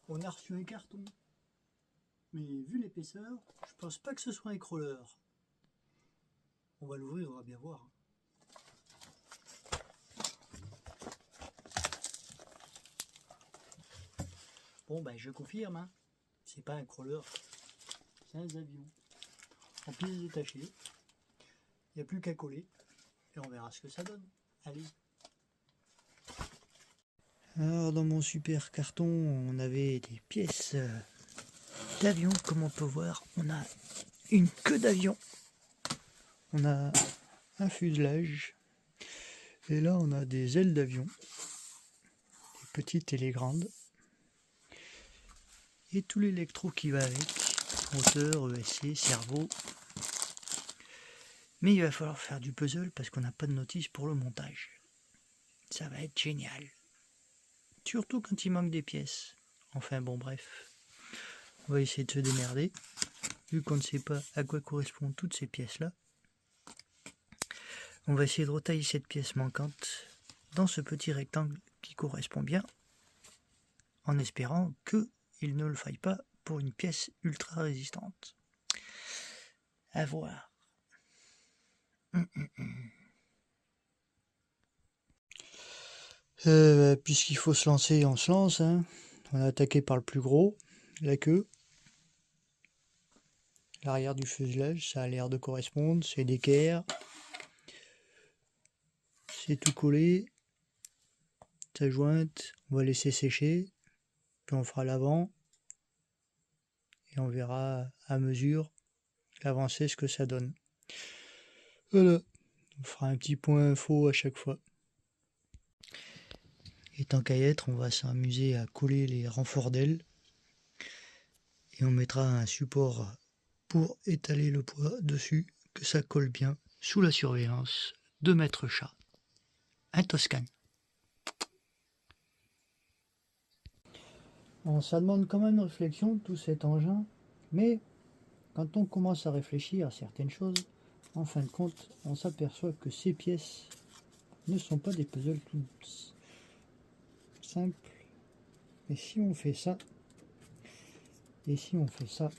On a reçu un carton. Mais vu l'épaisseur, je pense pas que ce soit un crawler. On va l'ouvrir, on va bien voir. Bon ben je confirme, hein. C'est pas un crawler, c'est un avion. En pièces détachées. Il n'y a plus qu'à coller. Et on verra ce que ça donne. Allez. Alors dans mon super carton, on avait des pièces d'avion. Comme on peut voir, on a une queue d'avion. On a un fuselage. Et là, on a des ailes d'avion. Les petites et les grandes. Et tout l'électro qui va avec. Moteur, ESC, cerveau. Mais il va falloir faire du puzzle parce qu'on n'a pas de notice pour le montage. Ça va être génial. Surtout quand il manque des pièces. Enfin bon bref. On va essayer de se démerder. Vu qu'on ne sait pas à quoi correspondent toutes ces pièces-là. On va essayer de retailler cette pièce manquante dans ce petit rectangle qui correspond bien. En espérant qu'il ne le faille pas pour une pièce ultra résistante. À voir. Puisqu'il faut se lancer, on se lance. Hein. On est attaqué par le plus gros, la queue. L'arrière du fuselage, ça a l'air de correspondre. C'est d'équerre. C'est tout collé. Ça jointe. On va laisser sécher. Puis on fera l'avant. Et on verra à mesure l'avancée ce que ça donne. Voilà. On fera un petit point info à chaque fois. Et tant qu'à y être, on va s'amuser à coller les renforts d'ailes. Et on mettra un support pour étaler le poids dessus, que ça colle bien, sous la surveillance de Maître Chat. Un Toscane. Bon, ça demande quand même une réflexion, tout cet engin, mais quand on commence à réfléchir à certaines choses, en fin de compte, on s'aperçoit que ces pièces ne sont pas des puzzles toutes simples. Et si on fait ça, et si on fait ça,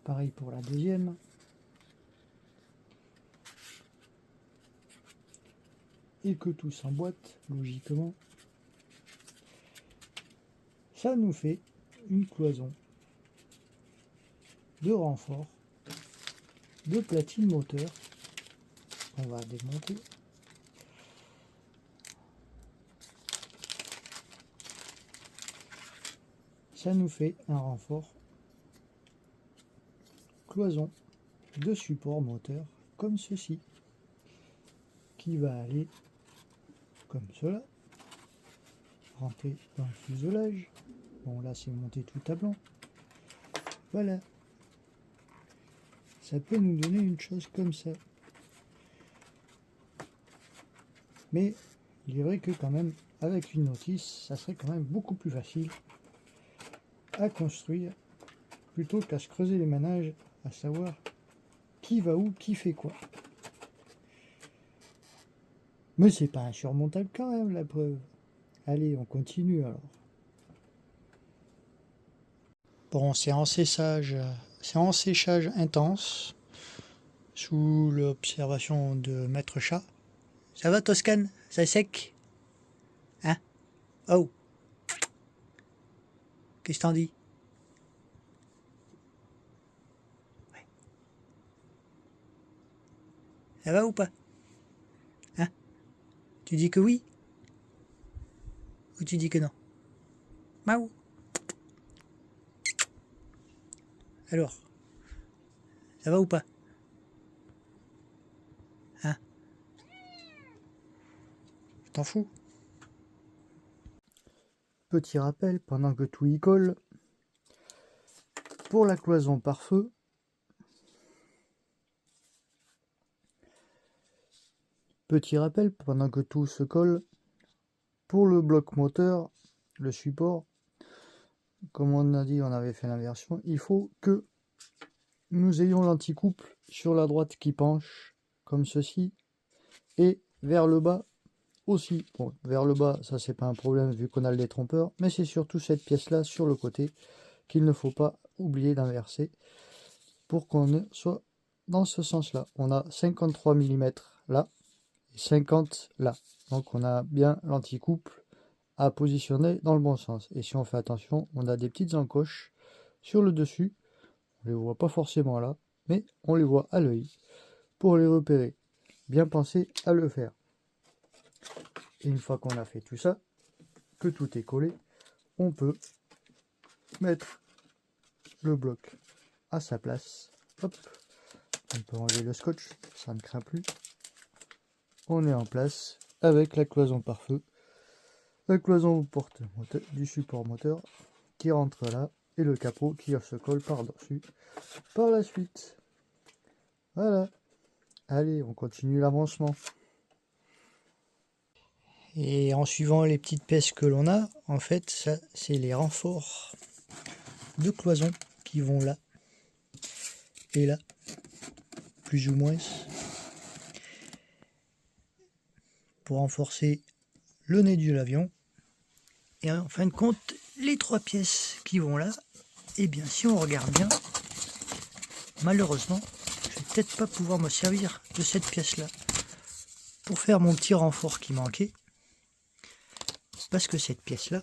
pareil pour la deuxième, et que tout s'emboîte logiquement, ça nous fait une cloison de renfort de platine moteur qu'on va démonter. Ça nous fait un renfort cloison de support moteur comme ceci, qui va aller comme cela, rentrer dans le fuselage. Bon là c'est monté tout à blanc. Voilà. Ça peut nous donner une chose comme ça. Mais il est vrai que quand même, avec une notice, ça serait quand même beaucoup plus facile à construire plutôt qu'à se creuser les ménages à savoir qui va où, qui fait quoi. Mais c'est pas insurmontable quand même la preuve. Allez, on continue alors. Bon, c'est en séchage intense sous l'observation de Maître Chat. Ça va Toscane? Ça sec? Hein? Oh! Qu'est-ce que t'en dis? Ouais. Ça va ou pas? Hein? Tu dis que oui? Ou tu dis que non? Maou! Alors? Ça va ou pas? Hein? Je t'en fous? Petit rappel, pendant que tout y colle, pour la cloison par feu, petit rappel, pendant que tout se colle, pour le bloc moteur, le support, comme on a dit, on avait fait l'inversion, il faut que nous ayons l'anticouple sur la droite qui penche, comme ceci, et vers le bas, aussi. Bon, vers le bas, ça c'est pas un problème vu qu'on a le détrompeur, mais c'est surtout cette pièce là sur le côté qu'il ne faut pas oublier d'inverser pour qu'on soit dans ce sens là. On a 53 mm là et 50 là, donc on a bien l'anticouple à positionner dans le bon sens. Et si on fait attention, on a des petites encoches sur le dessus, on les voit pas forcément là, mais on les voit à l'œil pour les repérer. Bien penser à le faire. Et une fois qu'on a fait tout ça, que tout est collé, on peut mettre le bloc à sa place. Hop, on peut enlever le scotch, ça ne craint plus. On est en place avec la cloison par feu, la cloison porte du support moteur qui rentre là et le capot qui se colle par-dessus par la suite. Voilà. Allez, on continue l'avancement. Et en suivant les petites pièces que l'on a, en fait, ça, c'est les renforts de cloison qui vont là et là, plus ou moins, pour renforcer le nez de l'avion. Et en fin de compte, les 3 pièces qui vont là, et bien si on regarde bien, malheureusement, je vais peut-être pas pouvoir me servir de cette pièce là pour faire mon petit renfort qui manquait, parce que cette pièce là,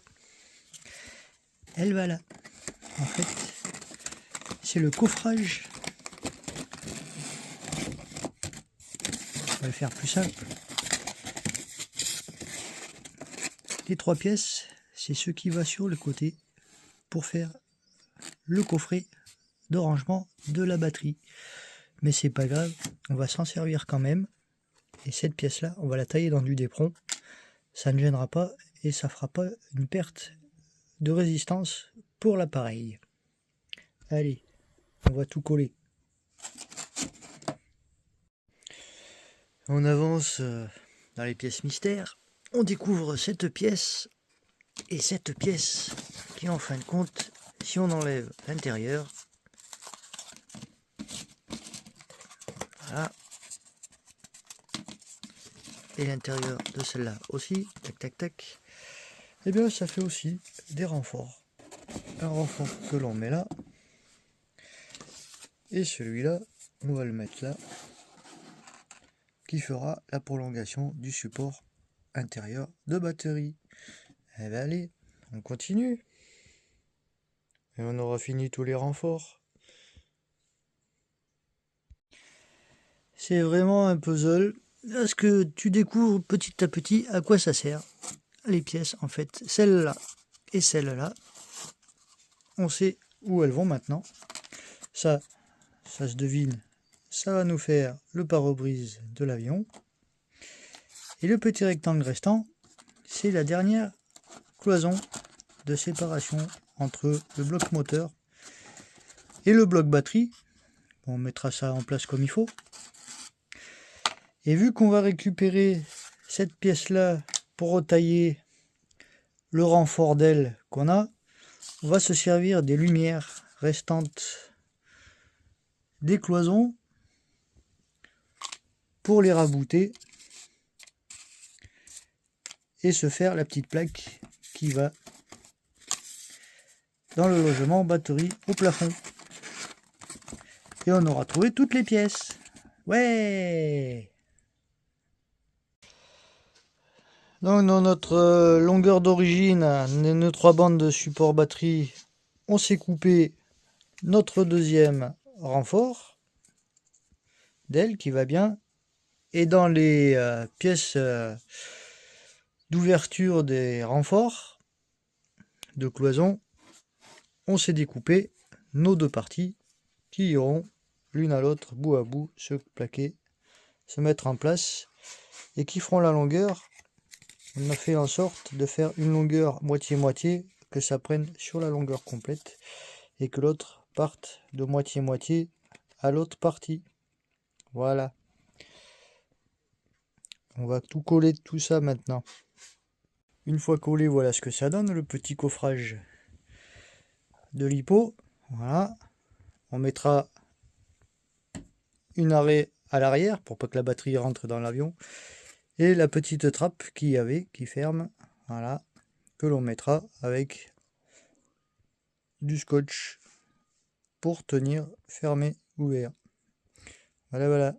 elle va là. En fait, c'est le coffrage. On va le faire plus simple. Les 3 pièces, c'est ce qui va sur le côté pour faire le coffret de rangement de la batterie. Mais c'est pas grave, on va s'en servir quand même. Et cette pièce là, on va la tailler dans du d'éperon. Ça ne gênera pas et ça fera pas une perte de résistance pour l'appareil. Allez, on va tout coller. On avance dans les pièces mystères. On découvre cette pièce et cette pièce qui, en fin de compte, si on enlève l'intérieur, voilà, et l'intérieur de celle-là aussi, tac tac tac, et bien ça fait aussi des renforts. Un renfort que l'on met là, et celui-là, on va le mettre là, qui fera la prolongation du support intérieur de batterie. Et bien allez, on continue. Et on aura fini tous les renforts. C'est vraiment un puzzle, parce que tu découvres petit à petit à quoi ça sert. Les pièces, en fait, celle-là et celle-là, on sait où elles vont maintenant. Ça se devine, ça va nous faire le pare-brise de l'avion. Et le petit rectangle restant, c'est la dernière cloison de séparation entre le bloc moteur et le bloc batterie. On mettra ça en place comme il faut. Et vu qu'on va récupérer cette pièce-là pour retailler le renfort d'aile qu'on a, on va se servir des lumières restantes des cloisons pour les rabouter et se faire la petite plaque qui va dans le logement batterie au plafond. Et on aura trouvé toutes les pièces. Ouais! Donc dans notre longueur d'origine, nos 3 bandes de support batterie, on s'est coupé notre deuxième renfort d'aile qui va bien. Et dans les pièces d'ouverture des renforts de cloison, on s'est découpé nos 2 parties qui iront l'une à l'autre, bout à bout, se plaquer, se mettre en place et qui feront la longueur. On a fait en sorte de faire une longueur moitié-moitié, que ça prenne sur la longueur complète et que l'autre parte de moitié-moitié à l'autre partie. Voilà. On va tout coller tout ça maintenant. Une fois collé, voilà ce que ça donne, le petit coffrage de l'hippo. Voilà. On mettra une arrêt à l'arrière pour pas que la batterie rentre dans l'avion. Et la petite trappe qu'il y avait, qui ferme, voilà, que l'on mettra avec du scotch pour tenir fermé, ouvert. Voilà, voilà.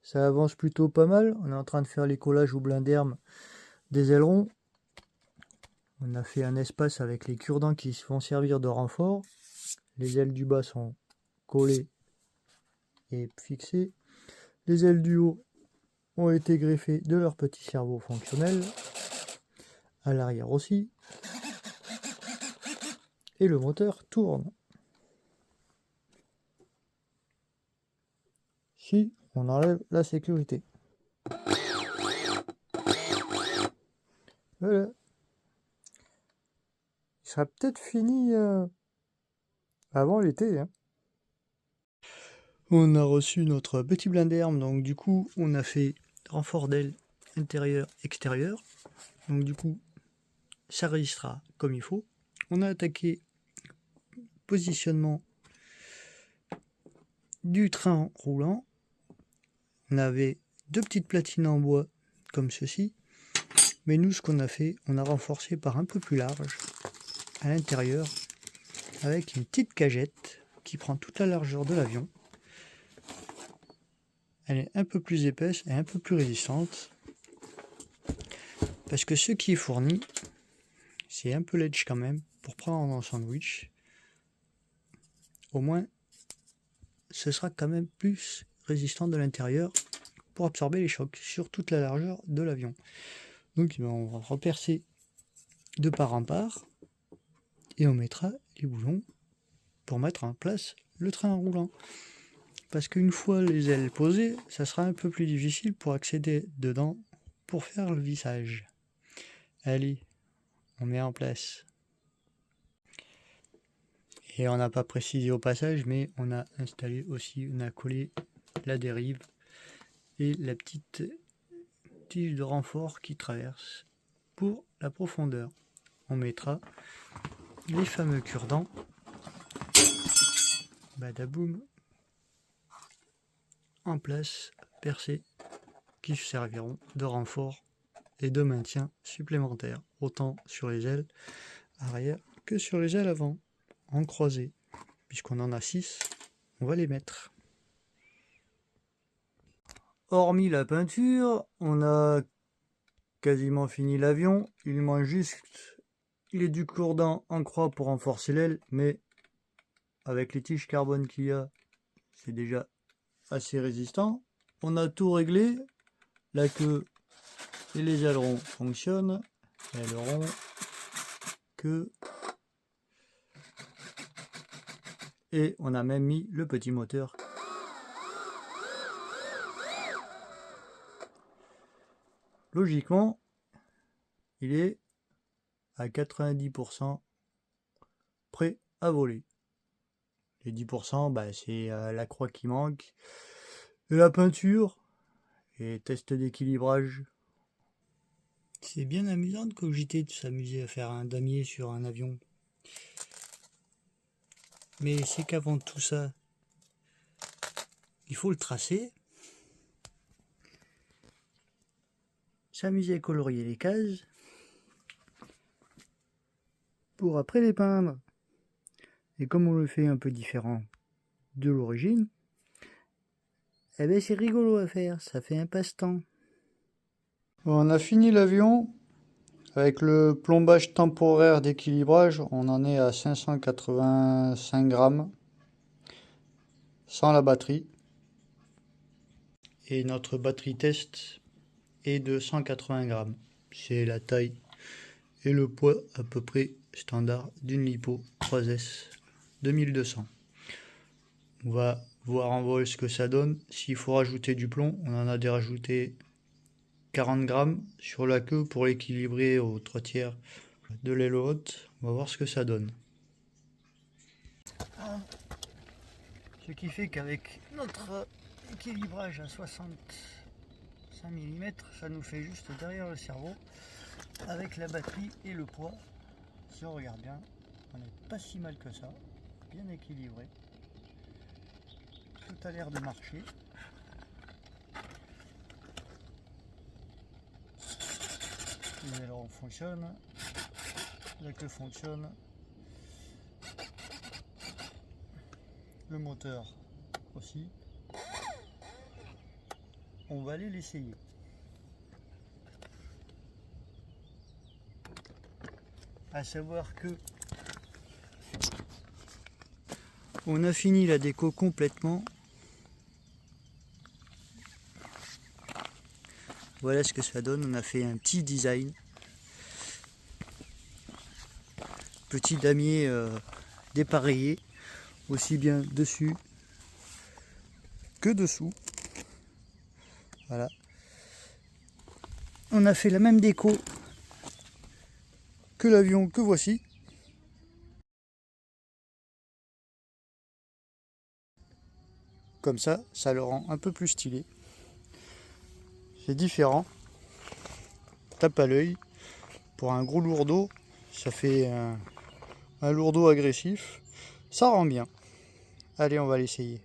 Ça avance plutôt pas mal. On est en train de faire les collages au blinderme des ailerons. On a fait un espace avec les cure-dents qui vont servir de renfort. Les ailes du bas sont collées et fixées. Les ailes du haut ont été greffées de leur petit cerveau fonctionnel. À l'arrière aussi. Et le moteur tourne. Si on enlève la sécurité. Voilà. Il sera peut-être fini avant l'été. Hein. On a reçu notre petit blinderme, donc du coup on a fait renfort d'aile intérieur, extérieur. Donc du coup ça résistera comme il faut. On a attaqué positionnement du train roulant. On avait deux petites platines en bois comme ceci. Mais nous ce qu'on a fait, on a renforcé par un peu plus large à l'intérieur avec une petite cagette qui prend toute la largeur de l'avion. Elle est un peu plus épaisse et un peu plus résistante. Parce que ce qui est fourni, c'est un peu ledge quand même, pour prendre en sandwich. Au moins, ce sera quand même plus résistant de l'intérieur pour absorber les chocs sur toute la largeur de l'avion. Donc on va repercer de part en part et on mettra les boulons pour mettre en place le train roulant. Parce qu'une fois les ailes posées, ça sera un peu plus difficile pour accéder dedans pour faire le vissage. Allez, on met en place. Et on n'a pas précisé au passage, mais on a installé aussi, on a collé la dérive et la petite tige de renfort qui traverse pour la profondeur. On mettra les fameux cure-dents, badaboum, en place, percés, qui serviront de renfort et de maintien supplémentaire, autant sur les ailes arrière que sur les ailes avant, en croisée. Puisqu'on en a 6, on va les mettre. Hormis la peinture, on a quasiment fini l'avion. Il manque juste du cure-dent en croix pour renforcer l'aile, mais avec les tiges carbone qu'il y a, c'est déjà assez résistant. On a tout réglé. La queue et les ailerons fonctionnent. Ailerons, queue. Et on a même mis le petit moteur. Logiquement, il est à 90% prêt à voler. Les 10%, c'est la croix qui manque, et la peinture, et test d'équilibrage. C'est bien amusant de cogiter de s'amuser à faire un damier sur un avion. Mais c'est qu'avant tout ça, il faut le tracer, s'amuser à colorier les cases, pour après les peindre. Et comme on le fait un peu différent de l'origine, eh ben c'est rigolo à faire, ça fait un passe-temps. On a fini l'avion. Avec le plombage temporaire d'équilibrage, on en est à 585 grammes, sans la batterie. Et notre batterie test est de 180 grammes. C'est la taille et le poids à peu près standard d'une Lipo 3S 2200. On va voir en vol ce que ça donne. S'il faut rajouter du plomb, on en a déjà rajouté 40 grammes sur la queue pour l'équilibrer aux 3/3 de l'aile haute. On va voir ce que ça donne. Ce qui fait qu'avec notre équilibrage à 65 mm, ça nous fait juste derrière le cerveau. Avec la batterie et le poids, si on regarde bien, on n'est pas si mal que ça, bien équilibré. Tout a l'air de marcher. Les ailerons fonctionnent, la queue fonctionne, le moteur aussi. On va aller l'essayer. À savoir que on a fini la déco complètement. Voilà ce que ça donne. On a fait un petit design, petit damier dépareillé, aussi bien dessus que dessous. Voilà. On a fait la même déco que l'avion que voici. Comme ça, ça le rend un peu plus stylé. C'est différent. Tape à l'œil. Pour un gros lourdeau, ça fait un lourdeau agressif. Ça rend bien. Allez, on va l'essayer.